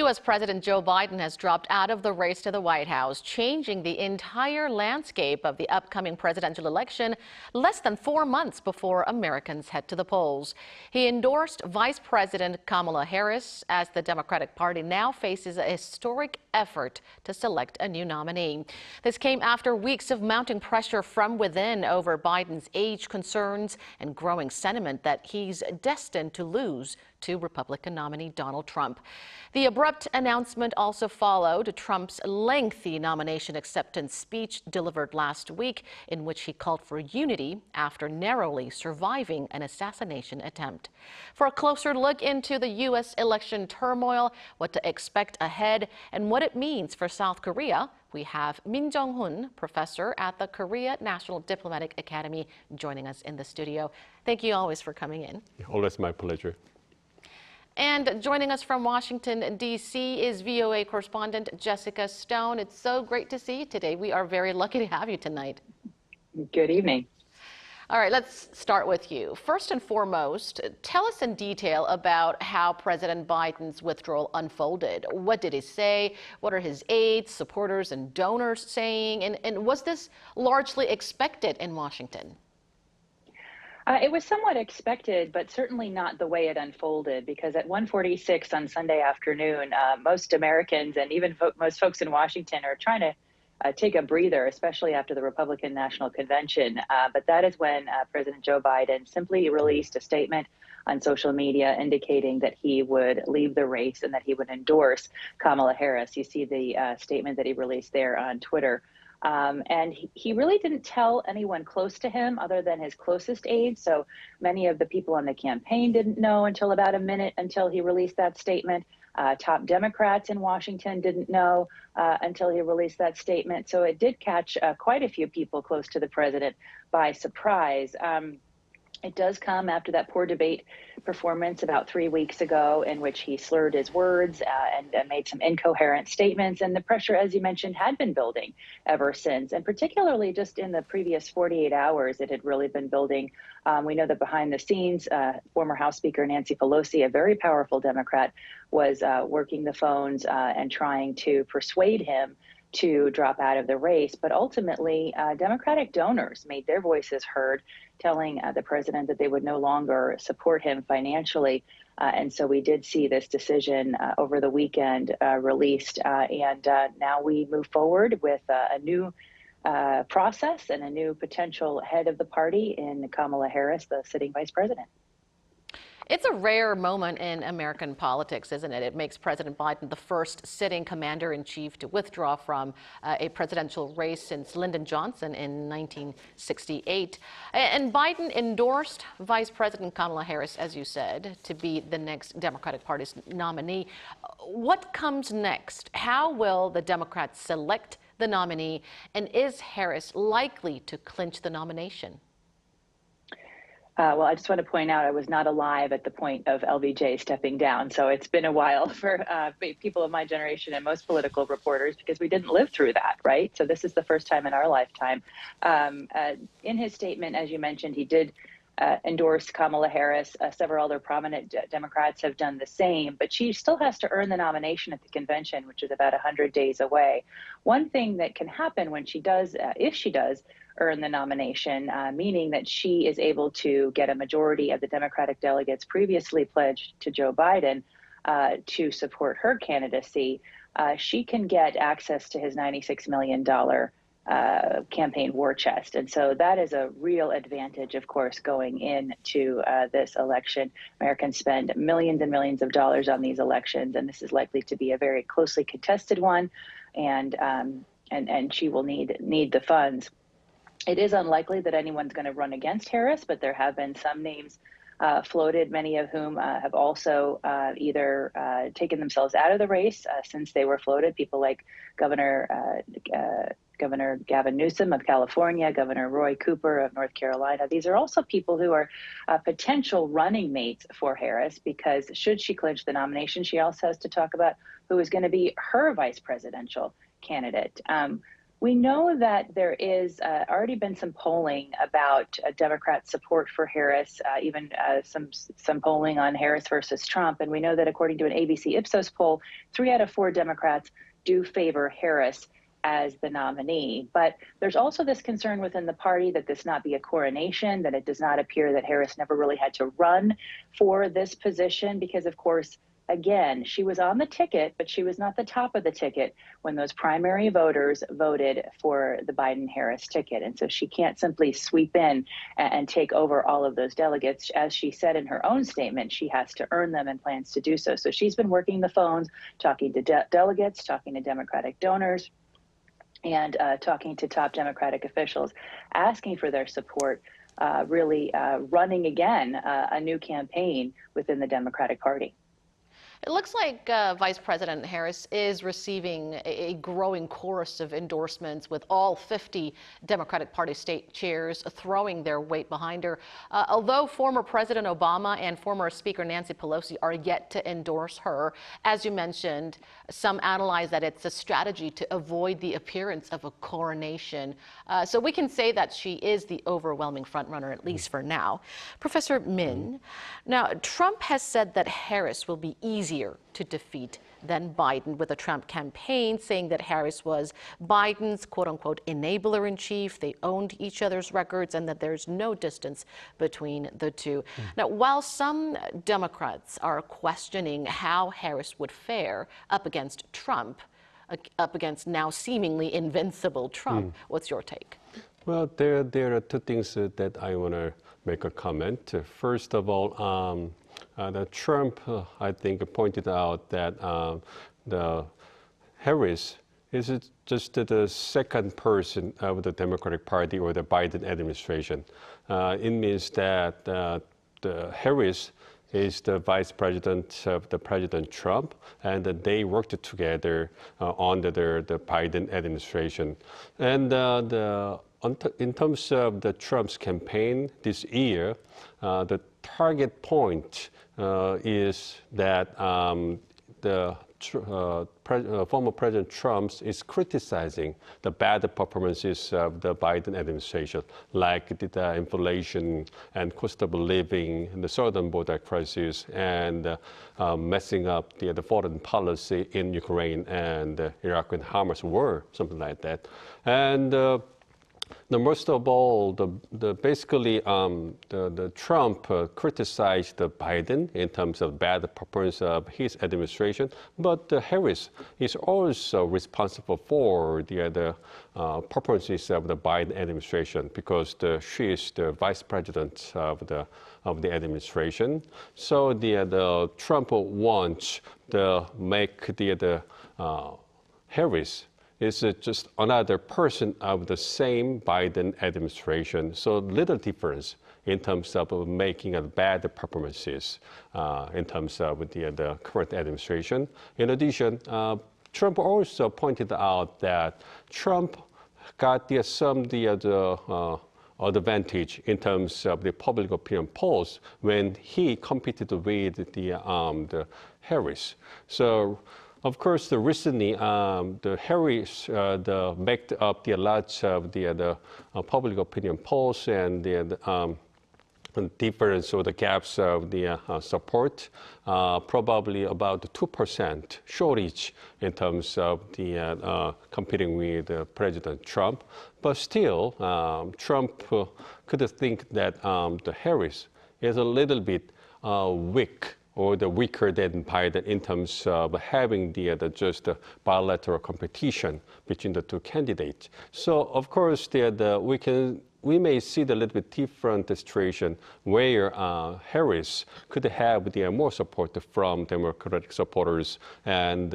U.S. President Joe Biden has dropped out of the race to the White House, changing the entire landscape of the upcoming presidential election less than 4 months before Americans head to the polls. He endorsed Vice President Kamala Harris as the Democratic Party now faces a historic effort to select a new nominee. This came after weeks of mounting pressure from within over Biden's age concerns and growing sentiment that he's destined to lose to Republican nominee Donald Trump. The abrupt announcement also followed Trump's lengthy nomination acceptance speech delivered last week, in which he called for unity after narrowly surviving an assassination attempt. For a closer look into the U.S. election turmoil, what to expect ahead, and what it means for South Korea, we have Min Jeong-hun Professor at the Korea National Diplomatic Academy joining us in the studio. Thank you always for coming in. Always my pleasure. And joining us from Washington, D.C. is VOA correspondent Jessica Stone. It's so great to see you today. We are very lucky to have you tonight. Good evening. All right, let's start with you. First and foremost, tell us in detail about how President Biden's withdrawal unfolded. What did he say? What are his aides, supporters, and donors saying? And was this largely expected in Washington? It was somewhat expected, but certainly not the way it unfolded, because at 1:46 on Sunday afternoon, most Americans and even most folks in Washington are trying to take a breather, especially after the Republican National Convention. But that is when President Joe Biden simply released a statement on social media indicating that he would leave the race and that he would endorse Kamala Harris. You see the statement that he released there on Twitter. And he really didn't tell anyone close to him other than his closest aides. So many of the people on the campaign didn't know until about a minute until he released that statement. Top Democrats in Washington didn't know until he released that statement. So it did catch quite a few people close to the president by surprise. It does come after that poor debate performance about 3 weeks ago, in which he slurred his words and made some incoherent statements. And the pressure, as you mentioned, had been building ever since. And particularly just in the previous 48 hours, it had really been building. We know that behind the scenes, former House Speaker Nancy Pelosi, a very powerful Democrat, was working the phones and trying to persuade him to drop out of the race. But ultimately, Democratic donors made their voices heard, telling the president that they would no longer support him financially. And so we did see this decision over the weekend released. And now we move forward with a new process and a new potential head of the party in Kamala Harris, the sitting vice president. It's a rare moment in American politics, isn't it? It makes President Biden the first sitting commander-in-chief to withdraw from a presidential race since Lyndon Johnson in 1968. And Biden endorsed Vice President Kamala Harris, as you said, to be the next Democratic Party's nominee. What comes next? How will the Democrats select the nominee? And is Harris likely to clinch the nomination? Well, I just want to point out I was not alive at the point of LBJ stepping down. So it's been a while for people of my generation and most political reporters, because we didn't live through that, right? So this is the first time in our lifetime. In his statement, as you mentioned, he did endorse Kamala Harris. Several other prominent Democrats have done the same, but she still has to earn the nomination at the convention, which is about 100 days away. One thing that can happen when she does, if she does, earn the nomination, meaning that she is able to get a majority of the Democratic delegates previously pledged to Joe Biden to support her candidacy, she can get access to his $96 million campaign war chest. And so that is a real advantage, of course, going into this election. Americans spend millions and millions of dollars on these elections, and this is likely to be a very closely contested one, and she will need the funds. It is unlikely that anyone's going to run against Harris, but there have been some names floated, many of whom have also either taken themselves out of the race since they were floated. People like Governor Gavin Newsom of California, Governor Roy Cooper of North Carolina. These are also people who are potential running mates for Harris, because should she clinch the nomination, she also has to talk about who is going to be her vice presidential candidate. We know that there is already been some polling about Democrat support for Harris, even some polling on Harris versus Trump. And we know that according to an ABC Ipsos poll, 3 out of 4 Democrats do favor Harris as the nominee. But there's also this concern within the party that this not be a coronation, that it does not appear that Harris never really had to run for this position because, of course, again, she was on the ticket, but she was not the top of the ticket when those primary voters voted for the Biden-Harris ticket. And so she can't simply sweep in and take over all of those delegates. As she said in her own statement, she has to earn them and plans to do so. So she's been working the phones, talking to delegates, talking to Democratic donors, and talking to top Democratic officials, asking for their support, really running again a new campaign within the Democratic Party. It looks like Vice President Harris is receiving a growing chorus of endorsements, with all 50 Democratic Party state chairs throwing their weight behind her. Although former President Obama and former Speaker Nancy Pelosi are yet to endorse her, as you mentioned, some analyze that it's a strategy to avoid the appearance of a coronation. So we can say that she is the overwhelming frontrunner, at least for now. Professor Min, now Trump has said that Harris will be easier to defeat than Biden, with a Trump campaign saying that Harris was Biden's quote-unquote enabler-in-chief. They owned each other's records and that there's no distance between the two. Now, while some Democrats are questioning how Harris would fare up against Trump, up against now seemingly invincible Trump, what's your take? Well, there are 2 things that I want to make a comment. First of all, Trump, I think, pointed out that the Harris is just the second person of the Democratic Party or the Biden administration. It means that the Harris is the vice president of the President Trump, and they worked together under the Biden administration. And in terms of the Trump's campaign this year, the target point is that the former President Trump is criticizing the bad performances of the Biden administration, like the inflation and cost of living, the southern border crisis, and messing up the foreign policy in Ukraine and Iraq and Hamas war, something like that. And most of all, basically the Trump criticized Biden in terms of bad performance of his administration, but Harris is also responsible for the performances of the Biden administration because she is the vice president of the administration. So the Trump wants to make the Harris is just another person of the same Biden administration. So little difference in terms of making bad performances in terms of the current administration. In addition, Trump also pointed out that Trump got some advantage in terms of the public opinion polls when he competed with the Harris. So, of course, recently, the Harris backed up the lots of the public opinion polls and the difference or the gaps of the support, probably about 2% shortage in terms of the competing with President Trump. But still, Trump could think that the Harris is a little bit weak or the weaker than Biden in terms of having just bilateral competition between the 2 candidates. So of course, we may see the little bit different situation where Harris could have more support from Democratic supporters and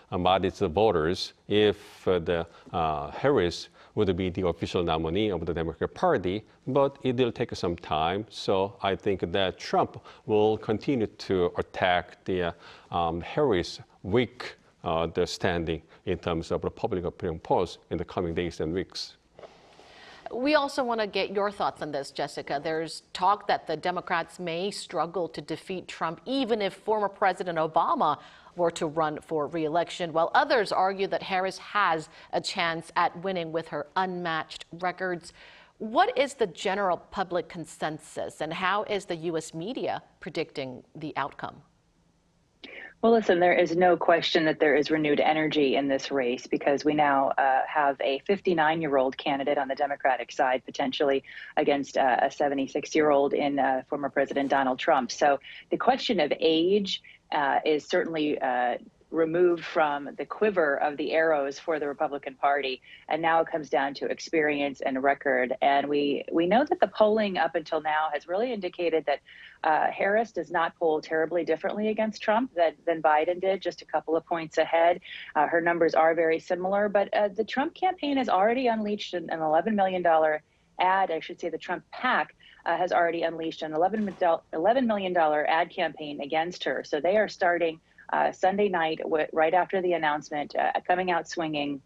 modest voters if the Harris would be the official nominee of the Democratic Party, but it will take some time. So I think that Trump will continue to attack the Harris weak the standing in terms of the public opinion polls in the coming days and weeks. We also want to get your thoughts on this, Jessica. There's talk that the Democrats may struggle to defeat Trump even if former President Obama were to run for re-election, while others argue that Harris has a chance at winning with her unmatched records. What is the general public consensus, and how is the U.S. media predicting the outcome? Well, listen, there is no question that there is renewed energy in this race because we now have a 59-year-old candidate on the Democratic side, potentially against a 76-year-old in former President Donald Trump. So the question of age is certainly removed from the quiver of the arrows for the Republican Party. And now it comes down to experience and record. And we know that the polling up until now has really indicated that Harris does not poll terribly differently against Trump than Biden did, just a couple of points ahead. Her numbers are very similar, but the Trump campaign has already unleashed an $11 million ad. I should say the Trump PAC has already unleashed an $11 million ad campaign against her. So they are starting Sunday night, right after the announcement, coming out swinging,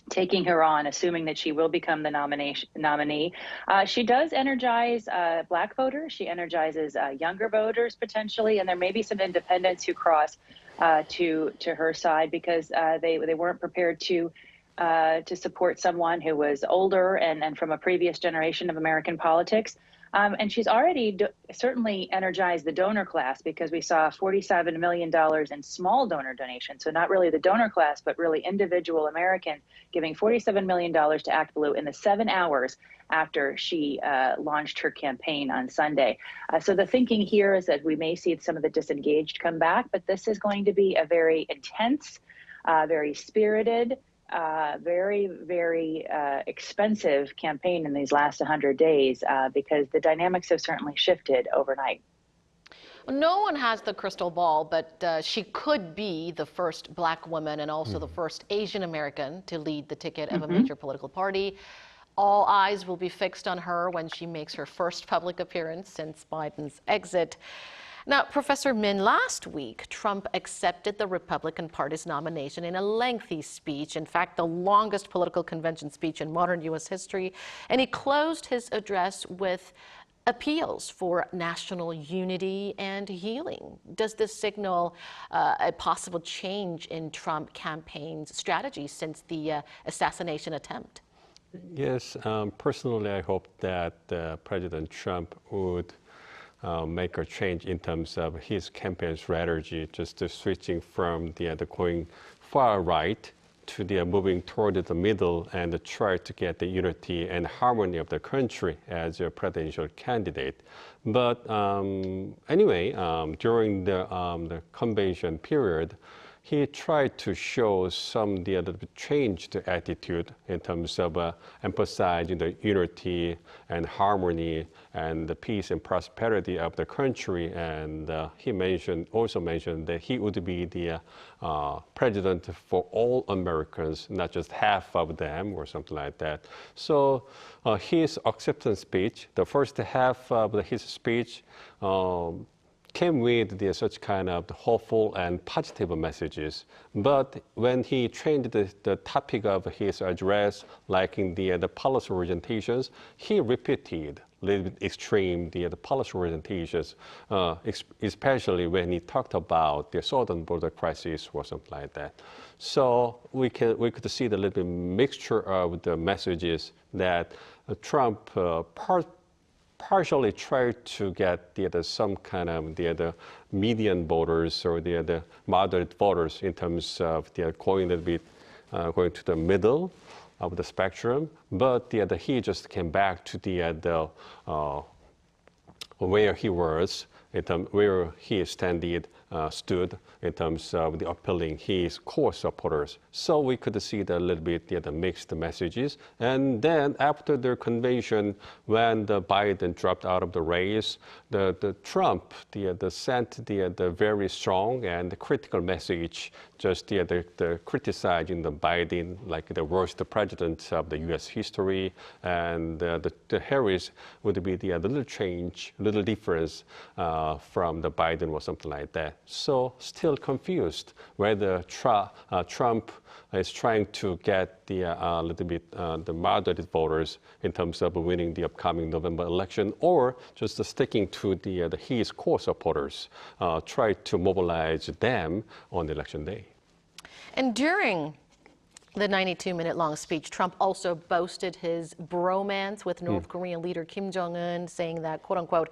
taking her on, assuming that she will become the nominee. She does energize Black voters. She energizes younger voters potentially, and there may be some independents who cross to her side because they weren't prepared to support someone who was older and from a previous generation of American politics. And she's already certainly energized the donor class because we saw $47 million in small donor donations. So not really the donor class, but really individual Americans giving $47 million to Act Blue in the 7 hours after she launched her campaign on Sunday. So the thinking here is that we may see some of the disengaged come back, but this is going to be a very intense, very spirited, very, very expensive campaign in these last 100 days because the dynamics have certainly shifted overnight. No one has the crystal ball, but she could be the first Black woman and also the first Asian American to lead the ticket of a major political party. All eyes will be fixed on her when she makes her first public appearance since Biden's exit. Now, Professor Min, last week, Trump accepted the Republican Party's nomination in a lengthy speech, in fact, the longest political convention speech in modern U.S. history, and he closed his address with appeals for national unity and healing. Does this signal a possible change in Trump campaign's strategy since the assassination attempt? Yes, personally, I hope that President Trump would make a change in terms of his campaign strategy, just switching from the going far right to the moving toward the middle and try to get the unity and harmony of the country as a presidential candidate. But anyway, during the convention period, he tried to show some the changed attitude in terms of emphasizing the unity and harmony and the peace and prosperity of the country. And he also mentioned that he would be the president for all Americans, not just half of them or something like that. So his acceptance speech, the first half of his speech, came with such kind of hopeful and positive messages. But when he changed the topic of his address, like in the policy orientations, he repeated a little bit extreme the policy orientations, especially when he talked about the southern border crisis or something like that. So we could see the little bit mixture of the messages that Trump partially tried to get some kind of the median voters or the moderate voters in terms of going a little bit going to the middle of the spectrum, but he just came back to the where he was, where he stood in terms of the appealing his core supporters. So we could see the little bit the mixed messages. And then after the convention, when the Biden dropped out of the race, the Trump sent the very strong and critical message, just the criticizing the Biden like the worst president of the U.S. history, and the Harris would be the little change, little difference from the Biden or something like that. so still confused whether Trump is trying to get the little bit the moderated voters in terms of winning the upcoming November election, or just sticking to his core supporters, try to mobilize them on election day. And during the 92-minute-long speech, Trump also boasted his bromance with North Korean leader Kim Jong-un, saying that, quote unquote,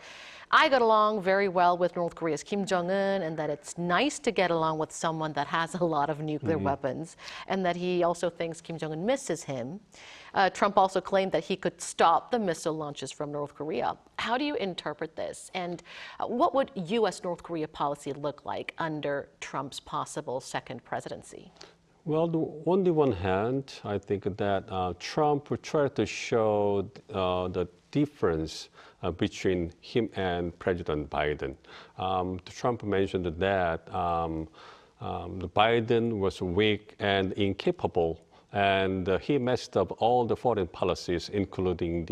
I got along very well with North Korea's Kim Jong-un, and that it's nice to get along with someone that has a lot of nuclear weapons, and that he also thinks Kim Jong-un misses him. Trump also claimed that he could stop the missile launches from North Korea. How do you interpret this? And what would U.S.-North Korea policy look like under Trump's possible second presidency? Well, on the one hand, I think that Trump would try to show the difference between him and President Biden. Trump mentioned that Biden was weak and incapable, and he messed up all the foreign policies, including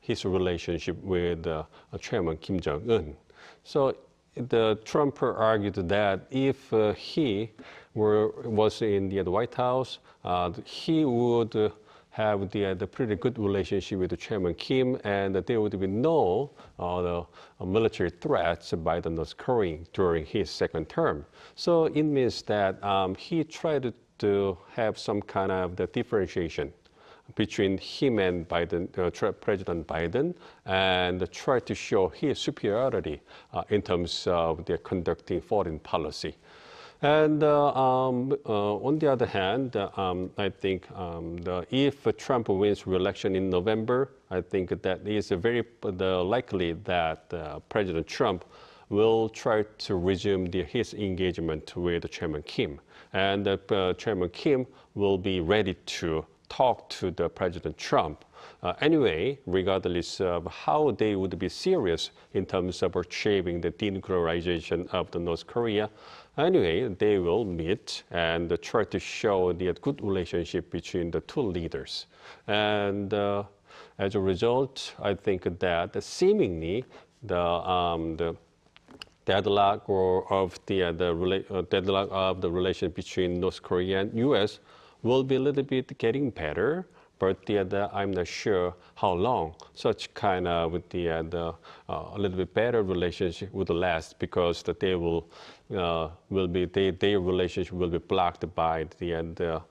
his relationship with Chairman Kim Jong-un. So Trump argued that if he was in the White House, he would have the pretty good relationship with the Chairman Kim, and there would be no military threats by the North Korea during his second term. So it means that he tried to have some kind of the differentiation between him and President Biden, and try to show his superiority in terms of their conducting foreign policy. And on the other hand, I think if Trump wins re-election in November, I think that is very likely that President Trump will try to resume his engagement with Chairman Kim. And Chairman Kim will be ready to talk to the President Trump. Anyway, regardless of how they would be serious in terms of achieving the denuclearization of the North Korea, anyway, they will meet and try to show the good relationship between the two leaders. And as a result, I think that seemingly the deadlock of the relation between North Korea and U.S. will be a little bit getting better, but I'm not sure how long such kind of a little bit better relationship would last, because that their relationship will be blocked by the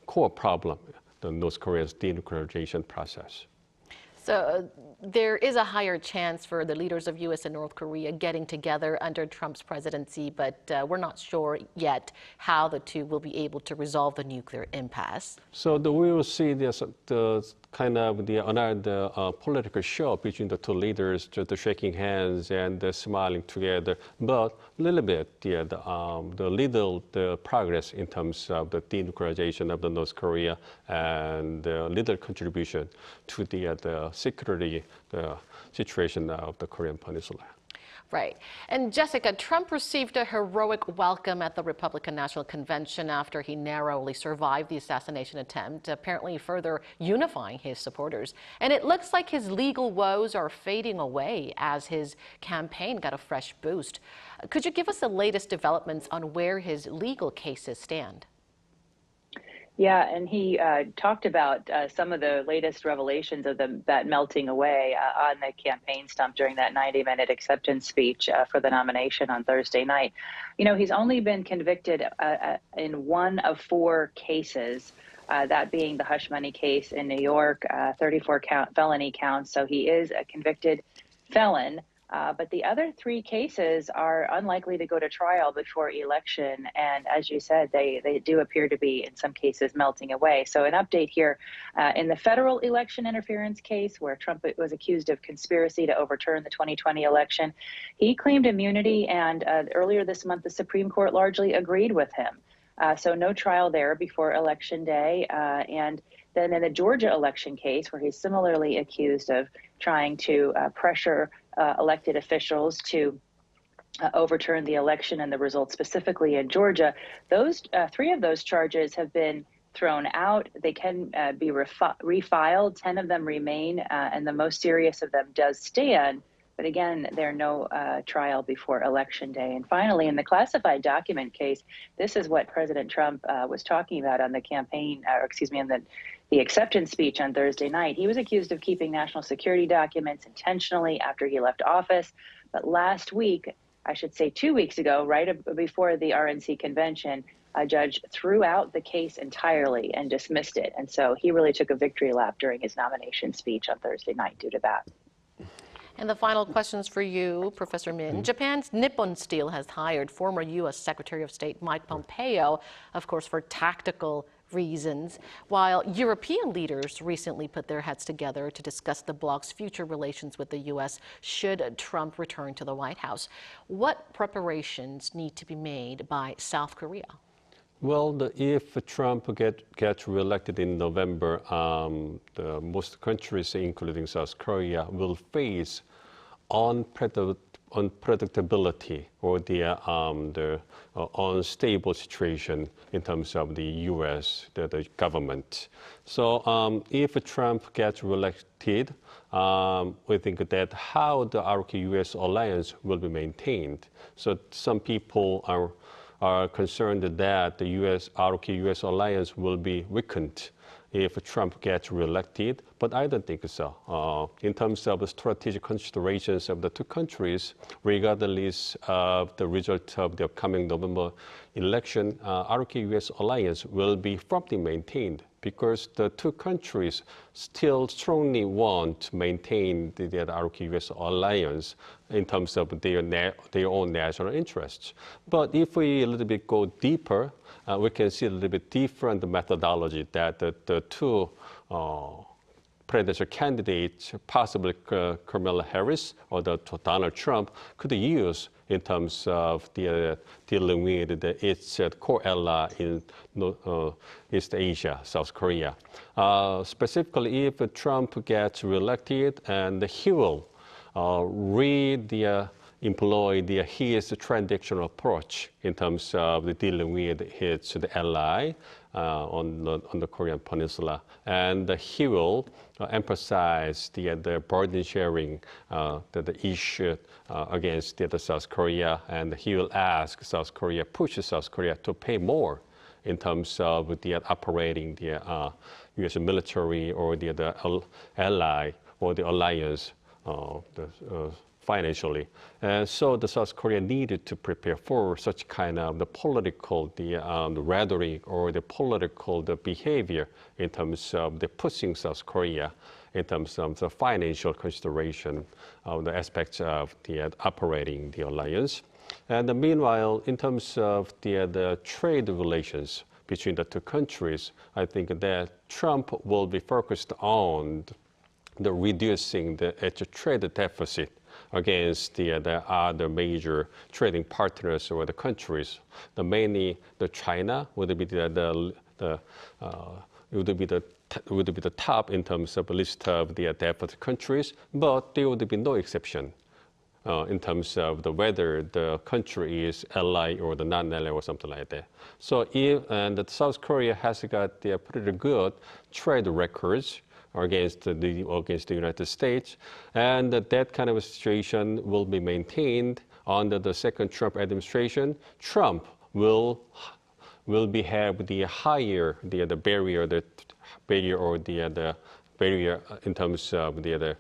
core problem, the North Korea's denuclearization process. So there is a higher chance for the leaders of U.S. and North Korea getting together under Trump's presidency, but we're not sure yet how the two will be able to resolve the nuclear impasse. So we will see the kind of another political show between the two leaders, just shaking hands and smiling together, but a little bit the progress in terms of the denuclearization of the North Korea, and little contribution to the security situation of the Korean Peninsula. Right. And Jessica, Trump received a heroic welcome at the Republican National Convention after he narrowly survived the assassination attempt, apparently further unifying his supporters. And it looks like his legal woes are fading away as his campaign got a fresh boost. Could you give us the latest developments on where his legal cases stand? Yeah, and he talked about some of the latest revelations of that melting away on the campaign stump during that 90-minute acceptance speech for the nomination on Thursday night. You know, he's only been convicted in one of 4 cases, that being the hush money case in New York, 34 felony counts. So he is a convicted felon. But the other 3 cases are unlikely to go to trial before election. And as you said, they do appear to be, in some cases, melting away. So an update here in the federal election interference case, where Trump was accused of conspiracy to overturn the 2020 election, he claimed immunity. And earlier this month, the Supreme Court largely agreed with him. So no trial there before Election Day. And then in the Georgia election case, where he's similarly accused of trying to pressure elected officials to overturn the election and the results specifically in Georgia, those 3 of those charges have been thrown out. They can be refiled. 10 of them remain, and the most serious of them does stand. But again, there are no trial before Election Day. And finally, in the classified document case, this is what President Trump was talking about on the campaign, in the acceptance speech on Thursday night. He was accused of keeping national security documents intentionally after he left office. But last week, I should say 2 weeks ago, right before the RNC convention, a judge threw out the case entirely and dismissed it. And so he really took a victory lap during his nomination speech on Thursday night due to that. And the final questions for you, Professor Min. Japan's Nippon Steel has hired former U.S. Secretary of State Mike Pompeo, of course, for tactical reasons, while European leaders recently put their heads together to discuss the bloc's future relations with the U.S. should Trump return to the White House. What preparations need to be made by South Korea? Well, if Trump gets reelected in November, most countries, including South Korea, will face unpredictability or the unstable situation in terms of the U.S., the government. So if Trump gets reelected, we think that how the ROK-U.S. alliance will be maintained. So some people are concerned that the ROK-U.S. alliance will be weakened if Trump gets reelected, but I don't think so. In terms of the strategic considerations of the two countries, regardless of the result of the upcoming November election, ROK-U.S. alliance will be firmly maintained because the two countries still strongly want to maintain the ROK-U.S. alliance in terms of their own national interests. But if we a little bit go deeper, we can see a little bit different methodology that the two presidential candidates, possibly Kamala Harris or Donald Trump, could use in terms of dealing with its core ally in East Asia, South Korea. Specifically, if Trump gets reelected, and he will employ his transactional approach in terms of dealing with the ally on the Korean Peninsula, and he will emphasize the burden sharing, the issue against the South Korea, and he will push South Korea to pay more in terms of operating the U.S. military or the ally or the alliance financially. And so the South Korea needed to prepare for such kind of the political, the rhetoric or the political behavior in terms of the pushing South Korea in terms of the financial consideration of the aspects of the operating the alliance. And meanwhile, in terms of the trade relations between the two countries, I think that Trump will be focused on the reducing the trade deficit against the other major trading partners or the countries. Mainly the China would be the top in terms of a list of the deficit countries, but there would be no exception in terms of whether the country is ally or the non-ally or something like that. So South Korea has got the pretty good trade records against the United States, and that kind of a situation will be maintained under the second Trump administration. Trump will have the higher barrier in terms of the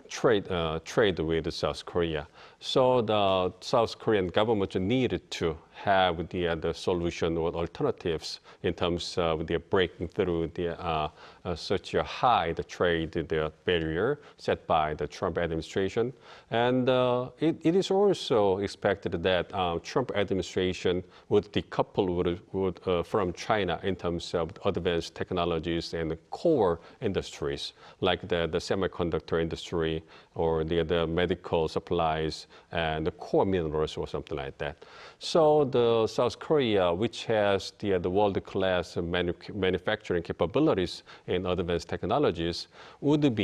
trade with South Korea. So the South Korean government needed to have the solution or alternatives in terms of breaking through such a high trade barrier set by the Trump administration. And it is also expected that Trump administration would decouple from China in terms of advanced technologies and core industries like the semiconductor industry or the medical supplies and the core minerals or something like that. So the South Korea, which has the world-class manufacturing capabilities in advanced technologies, would have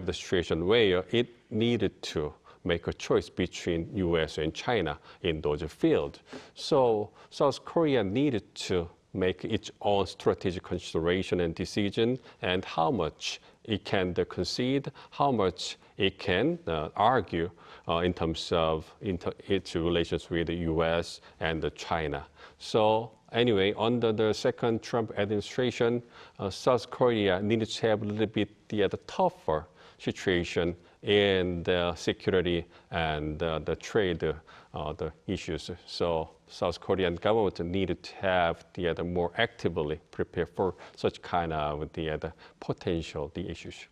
the situation where it needed to make a choice between U.S. and China in those fields. So South Korea needed to make its own strategic consideration and decision, and how much it can concede, how much it can argue in terms of its relations with the U.S. and China. So anyway, under the second Trump administration, South Korea needed to have a little bit the tougher situation in the security and the trade the issues. So South Korean government needed to have the more actively prepare for such kind of the potential issues.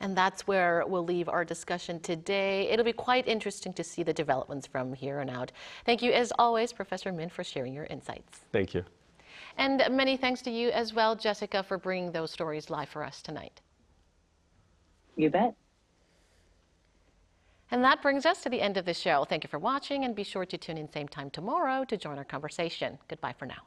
And that's where we'll leave our discussion today. It'll be quite interesting to see the developments from here on out. Thank you, as always, Professor Min, for sharing your insights. Thank you. And many thanks to you as well, Jessica, for bringing those stories live for us tonight. You bet. And that brings us to the end of the show. Thank you for watching, and be sure to tune in same time tomorrow to join our conversation. Goodbye for now.